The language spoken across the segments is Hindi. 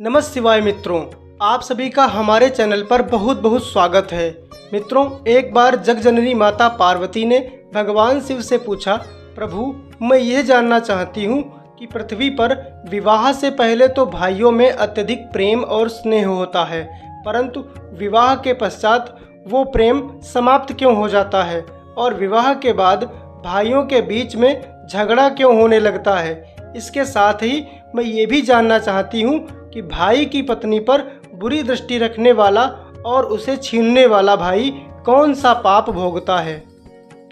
नमः शिवाय मित्रों, आप सभी का हमारे चैनल पर बहुत बहुत स्वागत है। मित्रों, एक बार जगजननी माता पार्वती ने भगवान शिव से पूछा, प्रभु मैं यह जानना चाहती हूँ कि पृथ्वी पर विवाह से पहले तो भाइयों में अत्यधिक प्रेम और स्नेह होता है, परंतु विवाह के पश्चात वो प्रेम समाप्त क्यों हो जाता है और विवाह के बाद भाइयों के बीच में झगड़ा क्यों होने लगता है। इसके साथ ही मैं ये भी जानना चाहती हूँ कि भाई की पत्नी पर बुरी दृष्टि रखने वाला और उसे छीनने वाला भाई कौन सा पाप भोगता है।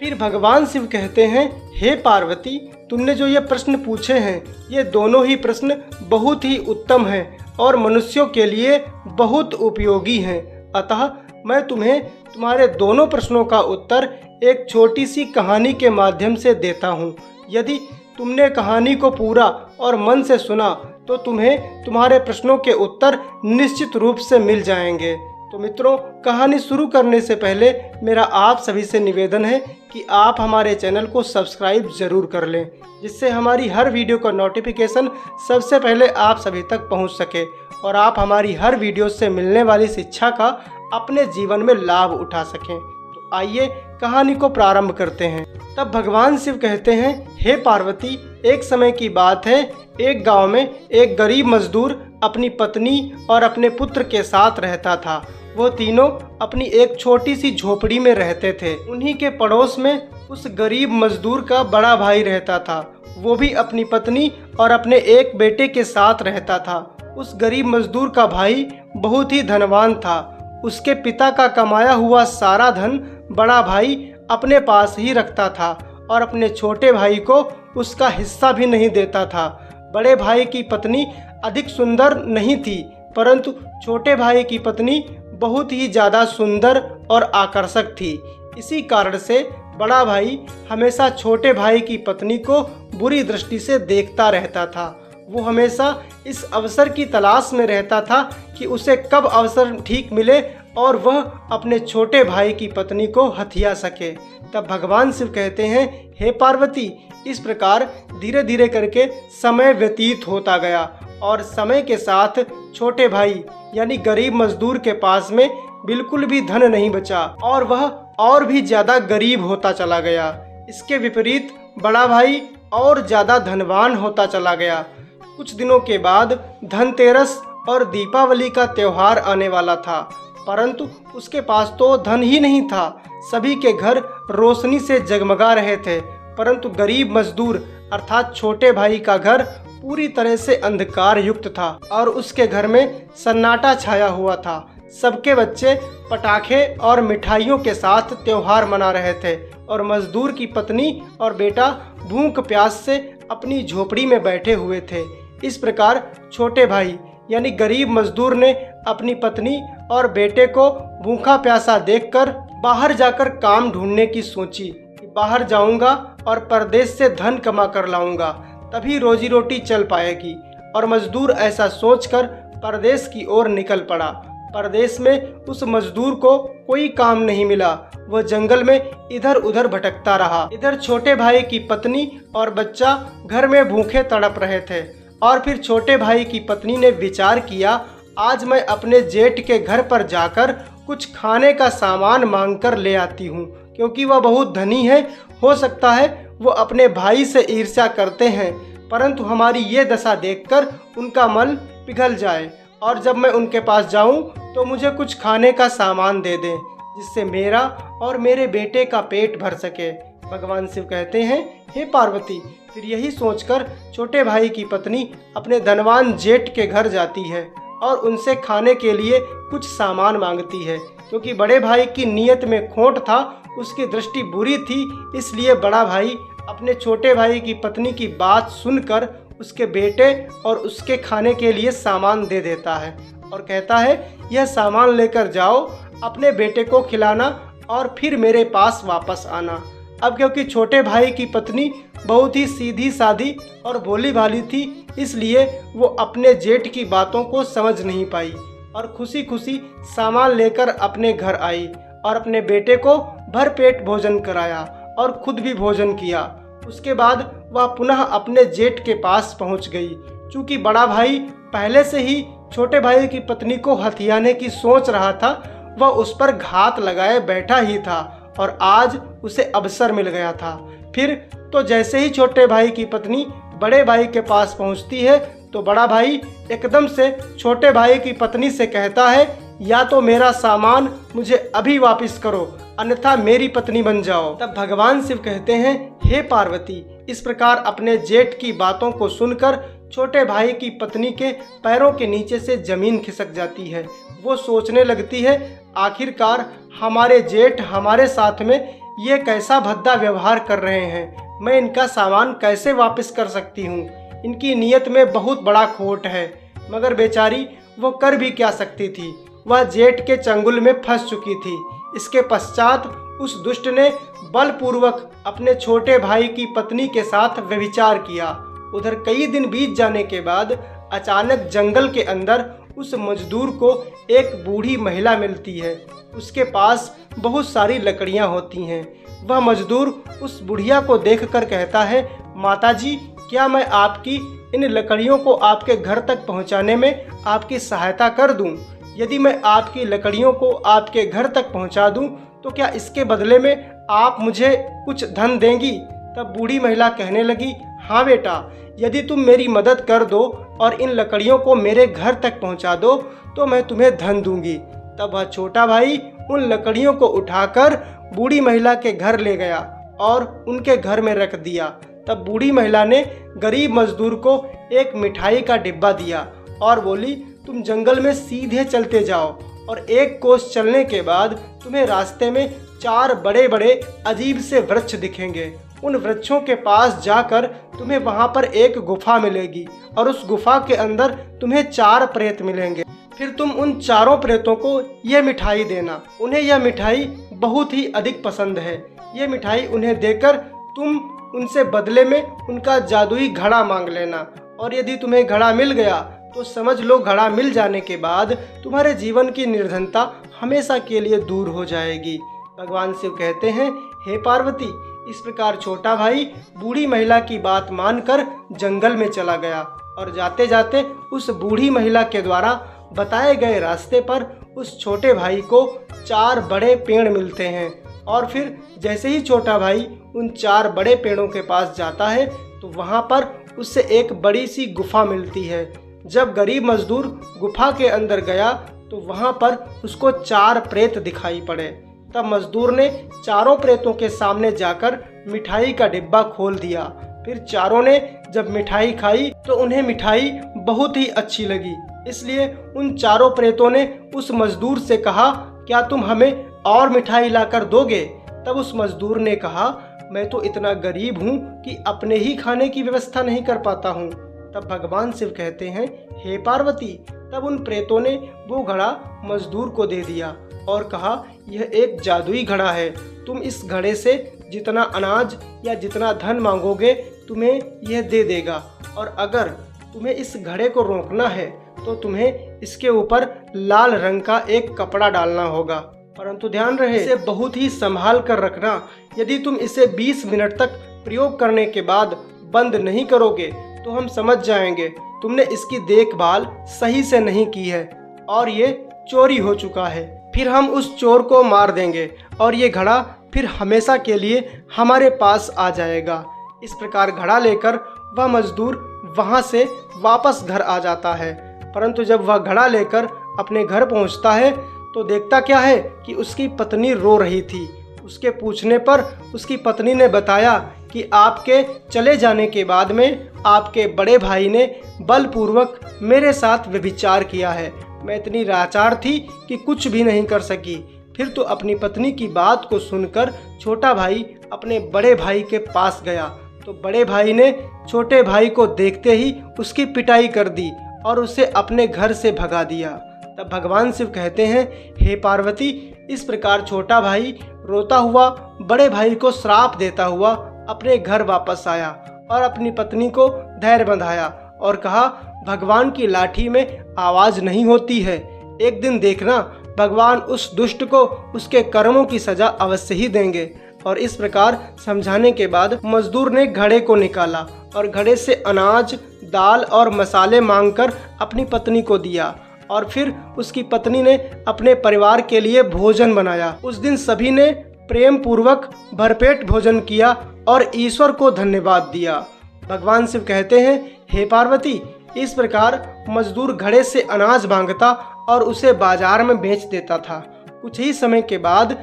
फिर भगवान शिव कहते हैं, हे पार्वती, तुमने जो ये प्रश्न पूछे हैं ये दोनों ही प्रश्न बहुत ही उत्तम हैं और मनुष्यों के लिए बहुत उपयोगी हैं। अतः मैं तुम्हें तुम्हारे दोनों प्रश्नों का उत्तर एक छोटी सी कहानी के माध्यम से देता हूँ। यदि तुमने कहानी को पूरा और मन से सुना तो तुम्हें तुम्हारे प्रश्नों के उत्तर निश्चित रूप से मिल जाएंगे। तो मित्रों, कहानी शुरू करने से पहले मेरा आप सभी से निवेदन है कि आप हमारे चैनल को सब्सक्राइब जरूर कर लें, जिससे हमारी हर वीडियो का नोटिफिकेशन सबसे पहले आप सभी तक पहुंच सके और आप हमारी हर वीडियो से मिलने वाली शिक्षा का अपने जीवन में लाभ उठा सकें। तो आइए कहानी को प्रारंभ करते हैं। तब भगवान शिव कहते हैं, हे पार्वती, एक समय की बात है, एक गांव में एक गरीब मजदूर अपनी पत्नी और अपने पुत्र के साथ रहता था। वो तीनों अपनी एक छोटी सी झोपड़ी में रहते थे। उन्हीं के पड़ोस में उस गरीब मजदूर का बड़ा भाई रहता था। वो भी अपनी पत्नी और अपने एक बेटे के साथ रहता था। उस गरीब मजदूर का भाई बहुत ही धनवान था। उसके पिता का कमाया हुआ सारा धन बड़ा भाई अपने पास ही रखता था और अपने छोटे भाई को उसका हिस्सा भी नहीं देता था। बड़े भाई की पत्नी अधिक सुंदर नहीं थी, परंतु छोटे भाई की पत्नी बहुत ही ज़्यादा सुंदर और आकर्षक थी। इसी कारण से बड़ा भाई हमेशा छोटे भाई की पत्नी को बुरी दृष्टि से देखता रहता था। वो हमेशा इस अवसर की तलाश में रहता था कि उसे कब अवसर ठीक मिले और वह अपने छोटे भाई की पत्नी को हथिया सके। तब भगवान शिव कहते हैं, हे पार्वती, इस प्रकार धीरे धीरे करके समय व्यतीत होता गया और समय के साथ छोटे भाई यानी गरीब मजदूर के पास में बिल्कुल भी धन नहीं बचा और वह और भी ज़्यादा गरीब होता चला गया। इसके विपरीत बड़ा भाई और ज़्यादा धनवान होता चला गया। कुछ दिनों के बाद धनतेरस और दीपावली का त्यौहार आने वाला था, परंतु उसके पास तो धन ही नहीं था। सभी के घर रोशनी से जगमगा रहे थे, परंतु गरीब मजदूर अर्थात छोटे भाई का घर पूरी तरह से अंधकार युक्त था और उसके घर में सन्नाटा छाया हुआ था। सबके बच्चे पटाखे और मिठाइयों के साथ त्योहार मना रहे थे और मजदूर की पत्नी और बेटा भूख प्यास से अपनी झोपड़ी में बैठे हुए थे। इस प्रकार छोटे भाई यानी गरीब मजदूर ने अपनी पत्नी और बेटे को भूखा प्यासा देखकर बाहर जाकर काम ढूंढने की सोची कि बाहर जाऊंगा और परदेश से धन कमा कर लाऊंगा, तभी रोजी रोटी चल पाएगी। और मजदूर ऐसा सोचकर परदेश की ओर निकल पड़ा। परदेश में उस मजदूर को कोई काम नहीं मिला। वह जंगल में इधर उधर भटकता रहा। इधर छोटे भाई की पत्नी और बच्चा घर में भूखे तड़प रहे थे और फिर छोटे भाई की पत्नी ने विचार किया, आज मैं अपने जेठ के घर पर जाकर कुछ खाने का सामान मांग कर ले आती हूँ, क्योंकि वह बहुत धनी है। हो सकता है वो अपने भाई से ईर्ष्या करते हैं, परंतु हमारी ये दशा देखकर उनका मन पिघल जाए और जब मैं उनके पास जाऊं तो मुझे कुछ खाने का सामान दे दें, जिससे मेरा और मेरे बेटे का पेट भर सके। भगवान शिव कहते हैं, हे पार्वती, फिर यही सोचकर छोटे भाई की पत्नी अपने धनवान जेठ के घर जाती है और उनसे खाने के लिए कुछ सामान मांगती है। क्योंकि बड़े भाई की नीयत में खोट था, उसकी दृष्टि बुरी थी, इसलिए बड़ा भाई अपने छोटे भाई की पत्नी की बात सुनकर उसके बेटे और उसके खाने के लिए सामान दे देता है और कहता है, यह सामान लेकर जाओ, अपने बेटे को खिलाना और फिर मेरे पास वापस आना। अब क्योंकि छोटे भाई की पत्नी बहुत ही सीधी सादी और भोली भाली थी, इसलिए वो अपने जेठ की बातों को समझ नहीं पाई और खुशी खुशी सामान लेकर अपने घर आई और अपने बेटे को भरपेट भोजन कराया और खुद भी भोजन किया। उसके बाद वह पुनः अपने जेठ के पास पहुंच गई। चूँकि बड़ा भाई पहले से ही छोटे भाई की पत्नी को हथियाने की सोच रहा था, वह उस पर घात लगाए बैठा ही था और आज उसे अवसर मिल गया था। फिर तो जैसे ही छोटे भाई की पत्नी बड़े भाई के पास पहुंचती है तो बड़ा भाई एकदम से छोटे भाई की पत्नी से कहता है, या तो मेरा सामान मुझे अभी वापस करो, अन्यथा मेरी पत्नी बन जाओ। तब भगवान शिव कहते हैं, हे पार्वती, इस प्रकार अपने जेठ की बातों को सुनकर छोटे भाई की पत्नी के पैरों के नीचे से जमीन खिसक जाती है। वो सोचने लगती है, आखिरकार हमारे जेठ हमारे साथ में ये कैसा भद्दा व्यवहार कर रहे हैं, मैं इनका सामान कैसे वापस कर सकती हूँ। इनकी नीयत में बहुत बड़ा खोट है। मगर बेचारी वो कर भी क्या सकती थी, वह जेठ के चंगुल में फंस चुकी थी। इसके पश्चात उस दुष्ट ने बलपूर्वक अपने छोटे भाई की पत्नी के साथ व्यभिचार किया। उधर कई दिन बीत जाने के बाद अचानक जंगल के अंदर उस मजदूर को एक बूढ़ी महिला मिलती है। उसके पास बहुत सारी लकड़ियां होती हैं। वह मजदूर उस बुढ़िया को देखकर कहता है, माताजी, क्या मैं आपकी इन लकड़ियों को आपके घर तक पहुंचाने में आपकी सहायता कर दूं? यदि मैं आपकी लकड़ियों को आपके घर तक पहुंचा दूं तो क्या इसके बदले में आप मुझे कुछ धन देंगी? तब बूढ़ी महिला कहने लगी, हाँ बेटा, यदि तुम मेरी मदद कर दो और इन लकड़ियों को मेरे घर तक पहुंचा दो तो मैं तुम्हें धन दूंगी। तब वह छोटा भाई उन लकड़ियों को उठाकर बूढ़ी महिला के घर ले गया और उनके घर में रख दिया। तब बूढ़ी महिला ने गरीब मजदूर को एक मिठाई का डिब्बा दिया और बोली, तुम जंगल में सीधे चलते जाओ और एक कोस चलने के बाद तुम्हें रास्ते में 4 बड़े बड़े अजीब से वृक्ष दिखेंगे। उन वृक्षों के पास जाकर तुम्हें वहां पर एक गुफा मिलेगी और उस गुफा के अंदर तुम्हें 4 प्रेत मिलेंगे। फिर तुम उन चारों प्रेतों को यह मिठाई देना। उन्हें यह मिठाई बहुत ही अधिक पसंद है। ये मिठाई उन्हें देकर तुम उनसे बदले में उनका जादुई घड़ा मांग लेना और यदि तुम्हें घड़ा मिल गया तो समझ लो घड़ा मिल जाने के बाद तुम्हारे जीवन की निर्धनता हमेशा के लिए दूर हो जाएगी। भगवान शिव कहते हैं, हे पार्वती, इस प्रकार छोटा भाई बूढ़ी महिला की बात मानकर जंगल में चला गया और जाते जाते उस बूढ़ी महिला के द्वारा बताए गए रास्ते पर उस छोटे भाई को 4 बड़े पेड़ मिलते हैं। और फिर जैसे ही छोटा भाई उन 4 बड़े पेड़ों के पास जाता है तो वहाँ पर उससे एक बड़ी सी गुफा मिलती है। जब गरीब मजदूर गुफा के अंदर गया तो वहाँ पर उसको 4 प्रेत दिखाई पड़े। तब मजदूर ने चारों प्रेतों के सामने जाकर मिठाई का डिब्बा खोल दिया। फिर चारों ने जब मिठाई खाई तो उन्हें मिठाई बहुत ही अच्छी लगी, इसलिए उन चारों प्रेतों ने उस मजदूर से कहा, क्या तुम हमें और मिठाई लाकर दोगे? तब उस मजदूर ने कहा, मैं तो इतना गरीब हूँ कि अपने ही खाने की व्यवस्था नहीं कर पाता हूँ। तब भगवान शिव कहते हैं, हे पार्वती, तब उन प्रेतों ने वो घड़ा मजदूर को दे दिया और कहा, यह एक जादुई घड़ा है। तुम इस घड़े से जितना अनाज या जितना धन मांगोगे तुम्हें यह दे देगा, और अगर तुम्हें इस घड़े को रोकना है तो तुम्हें इसके ऊपर लाल रंग का एक कपड़ा डालना होगा, परंतु ध्यान रहे इसे बहुत ही संभाल कर रखना। यदि तुम इसे 20 मिनट तक प्रयोग करने के बाद बंद नहीं करोगे तो हम समझ जाएंगे तुमने इसकी देखभाल सही से नहीं की है और ये चोरी हो चुका है। फिर हम उस चोर को मार देंगे और ये घड़ा फिर हमेशा के लिए हमारे पास आ जाएगा। इस प्रकार घड़ा लेकर वह मजदूर वहाँ से वापस घर आ जाता है, परंतु जब वह घड़ा लेकर अपने घर पहुँचता है तो देखता क्या है कि उसकी पत्नी रो रही थी। उसके पूछने पर उसकी पत्नी ने बताया कि आपके चले जाने के बाद में आपके बड़े भाई ने बलपूर्वक मेरे साथ व्यभिचार किया है। मैं इतनी लाचार थी कि कुछ भी नहीं कर सकी। फिर तो अपनी पत्नी की बात को सुनकर छोटा भाई अपने बड़े भाई के पास गया तो बड़े भाई ने छोटे भाई को देखते ही उसकी पिटाई कर दी और उसे अपने घर से भगा दिया। तब भगवान शिव कहते हैं, हे पार्वती, इस प्रकार छोटा भाई रोता हुआ बड़े भाई को श्राप देता हुआ अपने घर वापस आया और अपनी पत्नी को धैर्य बंधाया और कहा, भगवान की लाठी में आवाज़ नहीं होती है। एक दिन देखना भगवान उस दुष्ट को उसके कर्मों की सजा अवश्य ही देंगे। और इस प्रकार समझाने के बाद मजदूर ने घड़े को निकाला और घड़े से अनाज, दाल और मसाले मांगकर अपनी पत्नी को दिया। और फिर उसकी पत्नी ने अपने परिवार के लिए भोजन बनाया। उस दिन सभी ने प्रेम पूर्वक भरपेट भोजन किया और ईश्वर को धन्यवाद दिया। भगवान शिव कहते हैं, हे पार्वती, इस प्रकार मजदूर घड़े से अनाज मांगता और उसे बाजार में बेच देता था। कुछ ही समय के बाद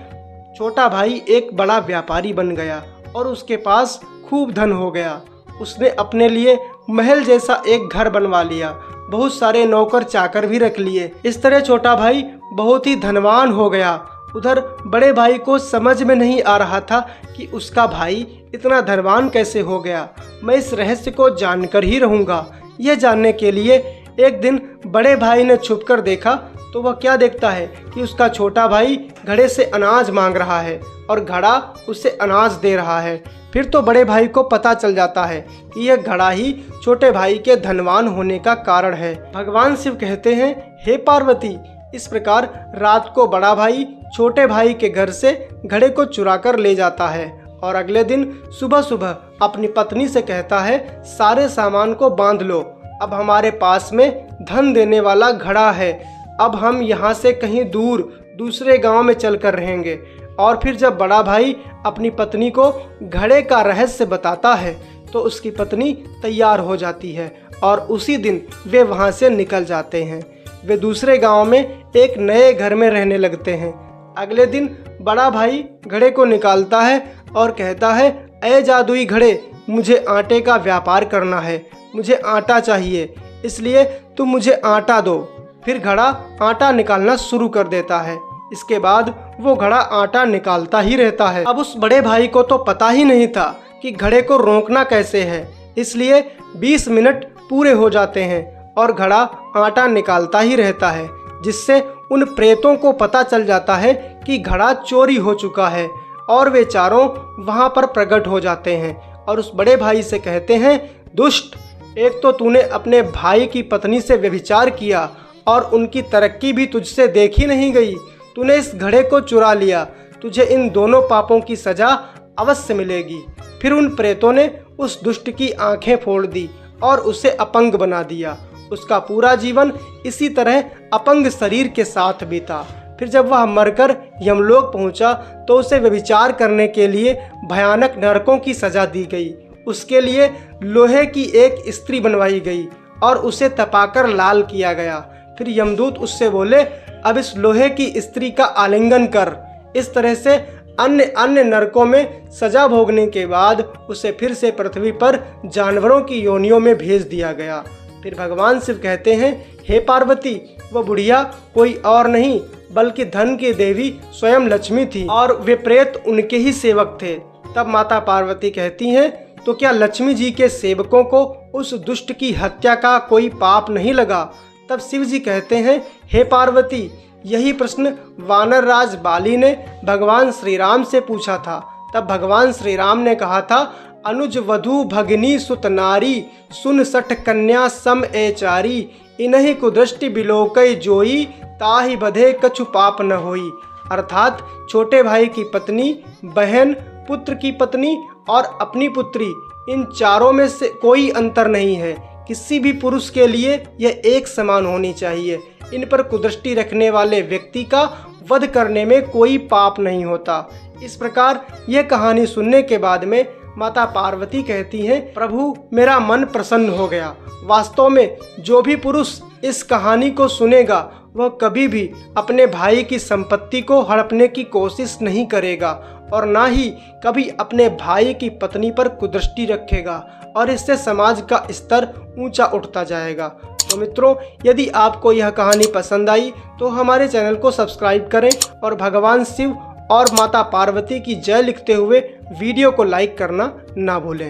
छोटा भाई एक बड़ा व्यापारी बन गया और उसके पास खूब धन हो गया। उसने अपने लिए महल जैसा एक घर बनवा लिया, बहुत सारे नौकर चाकर भी रख लिए। इस तरह छोटा भाई बहुत ही धनवान हो गया। उधर बड़े भाई को समझ में नहीं आ रहा था कि उसका भाई इतना धनवान कैसे हो गया। मैं इस रहस्य को जानकर ही रहूँगा। यह जानने के लिए एक दिन बड़े भाई ने छुपकर देखा तो वह क्या देखता है कि उसका छोटा भाई घड़े से अनाज मांग रहा है और घड़ा उसे अनाज दे रहा है। फिर तो बड़े भाई को पता चल जाता है कि यह घड़ा ही छोटे भाई के धनवान होने का कारण है। भगवान शिव कहते हैं, हे पार्वती, इस प्रकार रात को बड़ा भाई छोटे भाई के घर से घड़े को चुरा कर ले जाता है और अगले दिन सुबह सुबह अपनी पत्नी से कहता है, सारे सामान को बांध लो, अब हमारे पास में धन देने वाला घड़ा है। अब हम यहाँ से कहीं दूर दूसरे गांव में चलकर रहेंगे। और फिर जब बड़ा भाई अपनी पत्नी को घड़े का रहस्य बताता है तो उसकी पत्नी तैयार हो जाती है और उसी दिन वे वहाँ से निकल जाते हैं। वे दूसरे गांव में एक नए घर में रहने लगते हैं। अगले दिन बड़ा भाई घड़े को निकालता है और कहता है, ऐ जादुई घड़े, मुझे आटे का व्यापार करना है, मुझे आटा चाहिए, इसलिए तुम मुझे आटा दो। फिर घड़ा आटा निकालना शुरू कर देता है। इसके बाद वो घड़ा आटा निकालता ही रहता है। अब उस बड़े भाई को तो पता ही नहीं था कि घड़े को रोकना कैसे है, इसलिए 20 मिनट पूरे हो जाते हैं और घड़ा आटा निकालता ही रहता है, जिससे उन प्रेतों को पता चल जाता है कि घड़ा चोरी हो चुका है और वे चारों वहां पर प्रकट हो जाते हैं और उस बड़े भाई से कहते हैं, दुष्ट, एक तो तूने अपने भाई की पत्नी से व्यभिचार किया और उनकी तरक्की भी तुझसे देखी नहीं गई। तूने इस घड़े को चुरा लिया, तुझे इन दोनों पापों की सजा अवश्य मिलेगी। फिर उन प्रेतों ने उस दुष्ट की आंखें फोड़ दी और उसे अपंग बना दिया। उसका पूरा जीवन इसी तरह अपंग शरीर के साथ बीता। फिर जब वह मरकर यमलोक पहुंचा तो उसे व्यभिचार करने के लिए भयानक नरकों की सजा दी गई। उसके लिए लोहे की एक स्त्री बनवाई गई और उसे तपाकर लाल किया गया। फिर यमदूत उससे बोले, अब इस लोहे की स्त्री का आलिंगन कर। इस तरह से अन्य नरकों में सजा भोगने के बाद उसे फिर से पृथ्वी पर जानवरों की योनियों में भेज दिया गया। फिर भगवान शिव कहते हैं, हे पार्वती, वह बुढ़िया कोई और नहीं बल्कि धन की देवी स्वयं लक्ष्मी थी और वे प्रेत उनके ही सेवक थे। तब माता पार्वती कहती हैं, तो क्या लक्ष्मी जी के सेवकों को उस दुष्ट की हत्या का कोई पाप नहीं लगा? तब शिव जी कहते हैं, हे पार्वती, यही प्रश्न वानर राज बाली ने भगवान श्री राम से पूछा था। तब भगवान श्री राम ने कहा था, अनुज वधु भगिनी सुत नारी, सुन सठ कन्या सम एचारी, इन्हीं कुदृष्टि बिलोकई जोई, ताहि बधे कछु पाप न होई। अर्थात छोटे भाई की पत्नी, बहन, पुत्र की पत्नी और अपनी पुत्री, इन चारों में से कोई अंतर नहीं है। किसी भी पुरुष के लिए यह एक समान होनी चाहिए। इन पर कुदृष्टि रखने वाले व्यक्ति का वध करने में कोई पाप नहीं होता। इस प्रकार यह कहानी सुनने के बाद में माता पार्वती कहती हैं, प्रभु, मेरा मन प्रसन्न हो गया। वास्तव में जो भी पुरुष इस कहानी को सुनेगा वह कभी भी अपने भाई की संपत्ति को हड़पने की कोशिश नहीं करेगा और ना ही कभी अपने भाई की पत्नी पर कुदृष्टि रखेगा और इससे समाज का स्तर ऊंचा उठता जाएगा। तो मित्रों, यदि आपको यह कहानी पसंद आई तो हमारे चैनल को सब्सक्राइब करें और भगवान शिव और माता पार्वती की जय लिखते हुए वीडियो को लाइक करना ना भूलें।